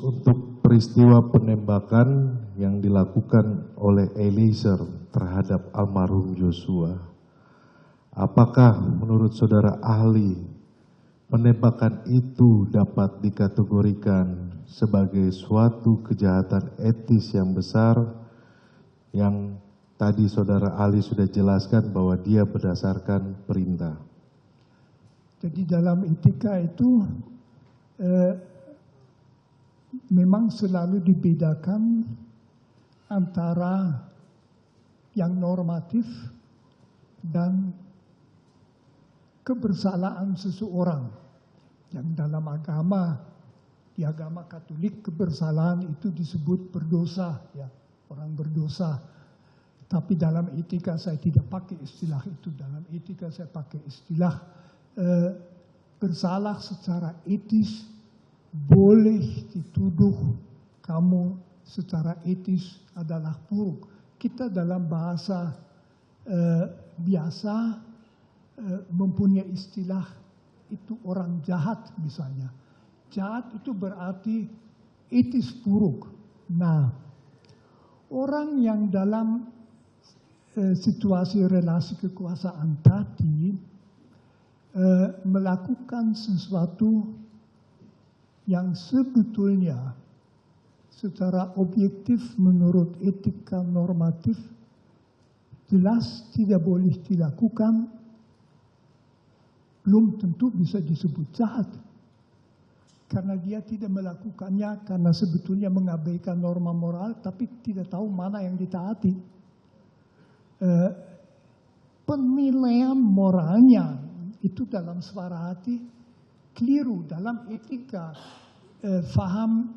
untuk peristiwa penembakan yang dilakukan oleh Eliezer terhadap almarhum Joshua, apakah menurut saudara ahli penembakan itu dapat dikategorikan sebagai suatu kejahatan etis yang besar yang tadi saudara ahli sudah jelaskan bahwa dia berdasarkan perintah? Jadi dalam etika itu memang selalu dibedakan antara yang normatif dan kebersalaan seseorang. Yang dalam agama, di agama Katolik, kebersalahan itu disebut berdosa, ya, orang berdosa. Tapi dalam etika saya tidak pakai istilah itu. Dalam etika saya pakai istilah bersalah secara etis, boleh dituduh kamu secara etis adalah buruk. Kita dalam bahasa biasa mempunyai istilah itu orang jahat misalnya. Jahat itu berarti etis buruk. Nah, orang yang dalam situasi relasi kekuasaan tadi melakukan sesuatu yang sebetulnya secara objektif menurut etika normatif jelas tidak boleh dilakukan, belum tentu bisa disebut jahat. Karena dia tidak melakukannya karena sebetulnya mengabaikan norma moral, tapi tidak tahu mana yang ditaati. Penilaian moralnya itu dalam suara hati keliru. Dalam etika faham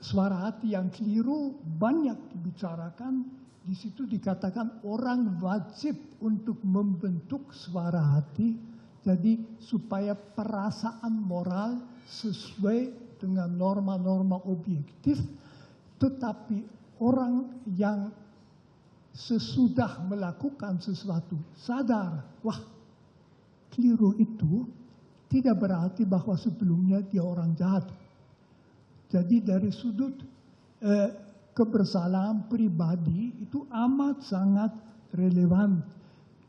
suara hati yang keliru banyak dibicarakan. Di situ dikatakan orang wajib untuk membentuk suara hati, jadi supaya perasaan moral sesuai dengan norma-norma objektif. Tetapi orang yang sesudah melakukan sesuatu sadar, wah keliru itu, tidak berarti bahwa sebelumnya dia orang jahat. Jadi dari sudut kebersalahan pribadi itu amat sangat relevan.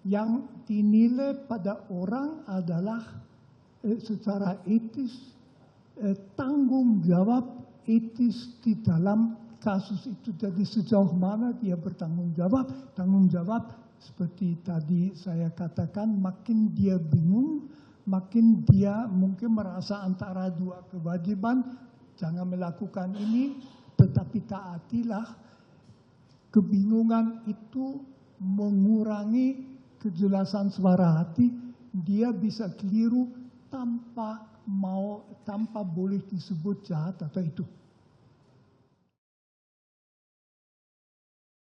Yang dinilai pada orang adalah secara etis, tanggung jawab etis di dalam kasus itu. Jadi sejauh mana dia bertanggung jawab. Tanggung jawab seperti tadi saya katakan, makin dia bingung, makin dia mungkin merasa antara dua kewajiban, jangan melakukan ini, tetapi taatilah. Kebingungan itu mengurangi kejelasan suara hati, dia bisa keliru tanpa boleh disebut jahat atau itu.